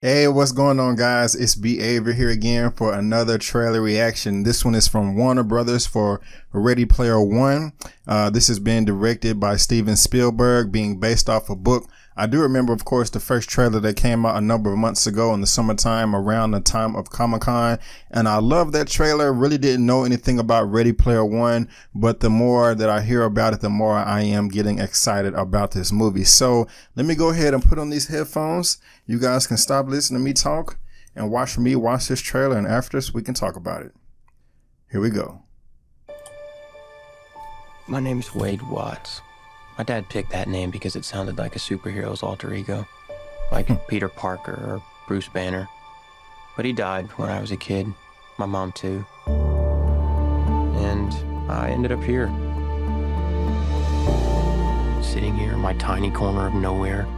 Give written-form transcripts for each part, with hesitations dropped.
Hey, what's going on, guys? It's Behavior here again for another trailer reaction. This one is from Warner Brothers for Ready Player One. This is being directed by Steven Spielberg, being based off a book. I do remember, of course, the first trailer that came out a number of months ago in the summertime around the time of Comic-Con. And I love that trailer. Really didn't know anything about Ready Player One, but the more that I hear about it, the more I am getting excited about this movie. So let me go ahead and put on these headphones. You guys can stop listening to me talk and watch me watch this trailer. And after this, we can talk about it. Here we go. My name's Wade Watts. My dad picked that name because it sounded like a superhero's alter ego, like Peter Parker or Bruce Banner. But he died when I was a kid, my mom too. And I ended up here, sitting here in my tiny corner of nowhere.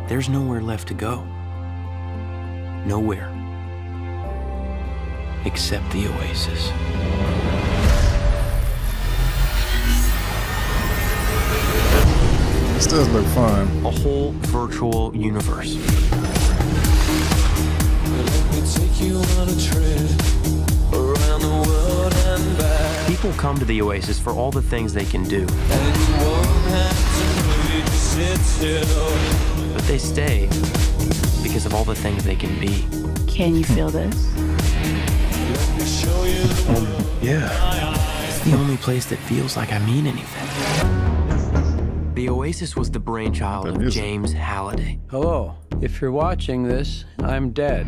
There's nowhere left to go. Nowhere. Except the Oasis. This does look fun. A whole virtual universe. People come to the Oasis for all the things they can do. But they stay because of all the things they can be. Can you feel this? Yeah. It's the only place that feels like I mean anything. The Oasis was the brainchild of James Halliday. Hello. If you're watching this, I'm dead.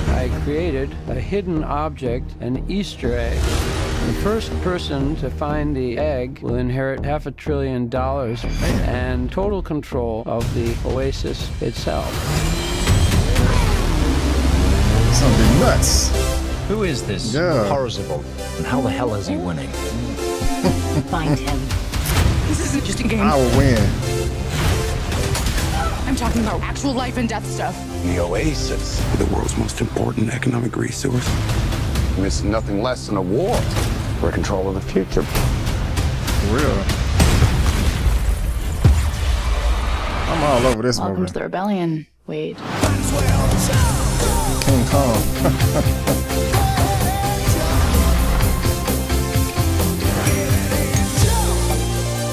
I created a hidden object, an Easter egg. The first person to find the egg will inherit $500 billion and total control of the Oasis itself. Something nuts. Who is this Parzival? And how the hell is he winning? Find him. This isn't just a game. I will win. I'm talking about actual life and death stuff. The Oasis. The world's most important economic resource. It's nothing less than a war. We're in control of the future. For real. I'm all over this Welcome movie. to the rebellion, Wade. King Kong.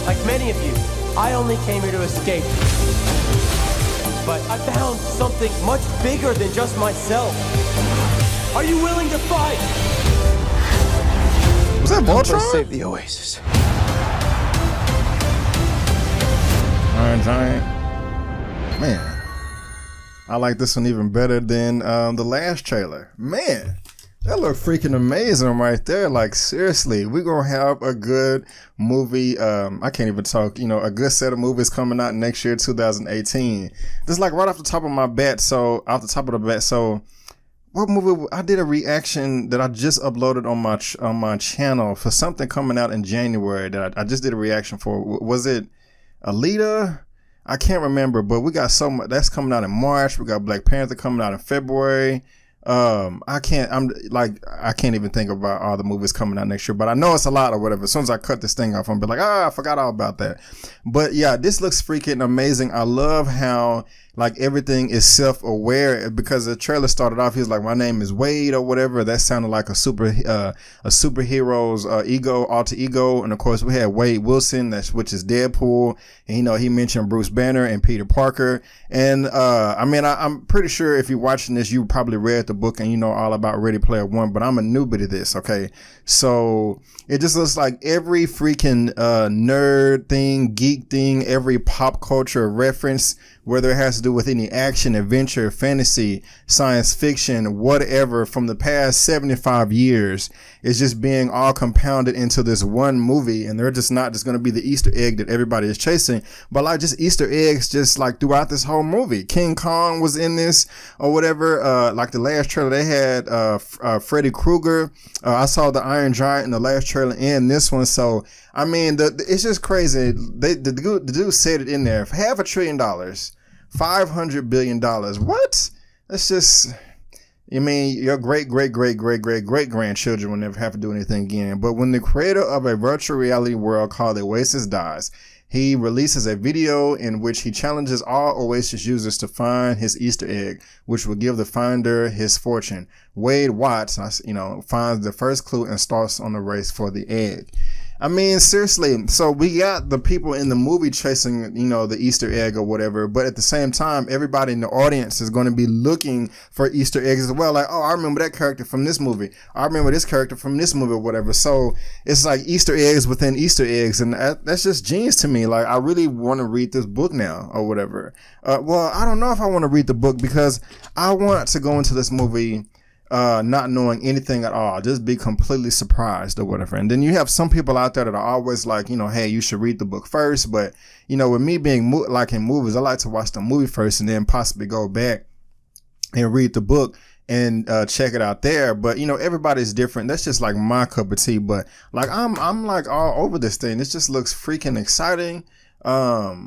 Like many of you, I only came here to escape. But I found something much bigger than just myself. Are you willing to fight? Was that Voltron? Save the Oasis. Iron Giant. Man, I like this one even better than the last trailer. Man, that looked freaking amazing right there. Like, seriously, we're going to have a good movie. I can't even talk, a good set of movies coming out next year, 2018. This is like right off the top of my bat. So what movie? I did a reaction that I just uploaded on my channel for something coming out in January that I just did a reaction for. Was it Alita? I can't remember, but we got so much that's coming out in March. We got Black Panther coming out in February. I can't even think about all the movies coming out next year, but I know it's a lot or whatever. As soon as I cut this thing off, I'm be like, I forgot all about that. But yeah, this looks freaking amazing. I love how like everything is self-aware, because the trailer started off, he was like, my name is Wade or whatever. That sounded like a superhero's alter ego. And of course we had Wade Wilson, which is Deadpool. And he mentioned Bruce Banner and Peter Parker. And I'm pretty sure if you're watching this, you probably read the book and you know all about Ready Player One, but I'm a newbie to this. Okay. So it just looks like every freaking nerd thing, geek thing, every pop culture reference, whether it has to do with any action, adventure, fantasy, science fiction, whatever, from the past 75 years, is just being all compounded into this one movie. And they're just not just going to be the Easter egg that everybody is chasing, but like just Easter eggs just like throughout this whole movie. King Kong was in this or whatever. Like the last trailer, they had Freddy Krueger. I saw the Iron Giant in the last trailer and this one. So, I mean, it's just crazy. The dude said it in there. $500 billion. $500 billion. What? That's just, your great grandchildren will never have to do anything again. But when the creator of a virtual reality world called the Oasis dies, he releases a video in which he challenges all Oasis users to find his Easter egg, which will give the finder his fortune. Wade Watts, finds the first clue and starts on the race for the egg. I mean, seriously, so we got the people in the movie chasing, the Easter egg or whatever, but at the same time, everybody in the audience is going to be looking for Easter eggs as well. Like, oh, I remember that character from this movie. I remember this character from this movie or whatever. So it's like Easter eggs within Easter eggs. And that's just genius to me. Like, I really want to read this book now or whatever. Well, I don't know if I want to read the book because I want to go into this movie not knowing anything at all, just be completely surprised or whatever. And then you have some people out there that are always like, hey, you should read the book first. But, with me being like in movies, I like to watch the movie first and then possibly go back and read the book and check it out there. But, everybody's different. That's just like my cup of tea. But like, I'm like all over this thing. This just looks freaking exciting. Where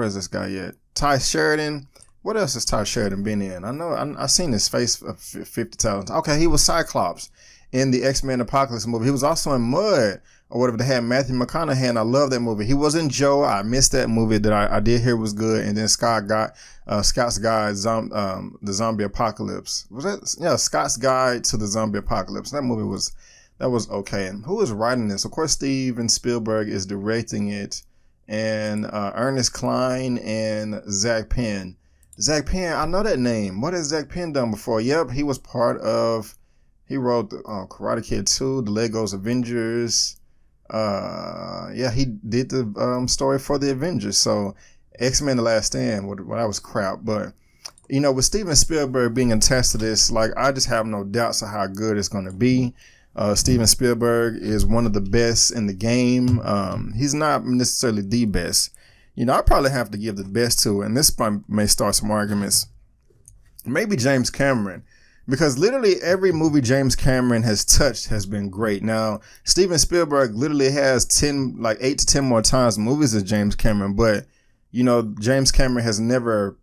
is this guy yet? Ty Sheridan. What else has Ty Sheridan been in? I know I've seen his face 50 times. Okay, he was Cyclops in the X-Men Apocalypse movie. He was also in Mud or whatever. They had Matthew McConaughey, and I love that movie. He was in Joe. I missed that movie that I did hear was good. And then Scott's Guide, the Zombie Apocalypse. Was that? Yeah, Scott's Guide to the Zombie Apocalypse. That movie was okay. And who is writing this? Of course, Steven Spielberg is directing it, and Ernest Cline and Zach Penn. Zach Penn, I know that name. What has Zach Penn done before? Yep, he wrote Karate Kid 2, the Legos Avengers. He did the story for the Avengers. So X-Men The Last Stand, that was crap. But, with Steven Spielberg being attached to this, like, I just have no doubts of how good it's going to be. Steven Spielberg is one of the best in the game. He's not necessarily the best. I probably have to give the best to, and this may start some arguments, maybe James Cameron, because literally every movie James Cameron has touched has been great. Now, Steven Spielberg literally has 8 to 10 more times movies as James Cameron, but, James Cameron has never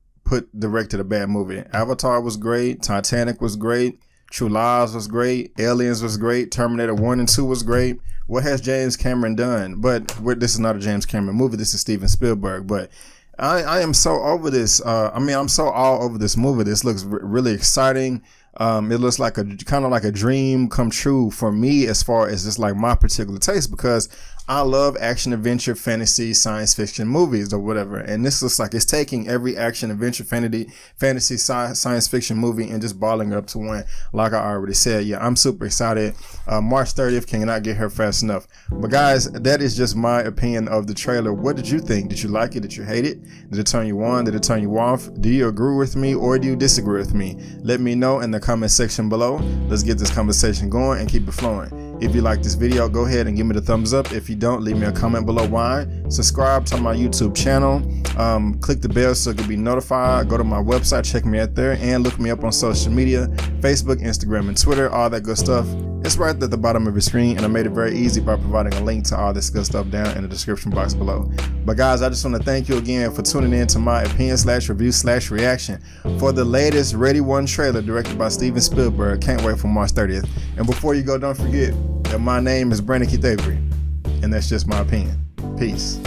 directed a bad movie. Avatar was great. Titanic was great. True Lies was great. Aliens was great. Terminator 1 and 2 was great. What has James Cameron done? But this is not a James Cameron movie. This is Steven Spielberg. But I am so over this. I'm so all over this movie. This looks really exciting. It looks like kind of like a dream come true for me as far as just like my particular taste, because I love action, adventure, fantasy, science fiction movies or whatever. And this looks like it's taking every action, adventure, fantasy, science fiction movie and just balling it up to one. Like I already said, yeah, I'm super excited. March 30th, cannot get here fast enough. But guys, that is just my opinion of the trailer. What did you think? Did you like it? Did you hate it? Did it turn you on? Did it turn you off? Do you agree with me or do you disagree with me? Let me know in the comment section below. Let's get this conversation going and keep it flowing. If you like this video, go ahead and give me the thumbs up. If you don't, leave me a comment below why. Subscribe to my YouTube channel. Click the bell so you can be notified. Go to my website, check me out there, and look me up on social media, Facebook, Instagram, and Twitter, all that good stuff. It's right at the bottom of your screen, and I made it very easy by providing a link to all this good stuff down in the description box below. But guys, I just want to thank you again for tuning in to my opinion/review/reaction for the latest Ready One trailer directed by Steven Spielberg. Can't wait for March 30th. And before you go, don't forget that my name is Brandon Keith Avery, and that's just my opinion. Peace.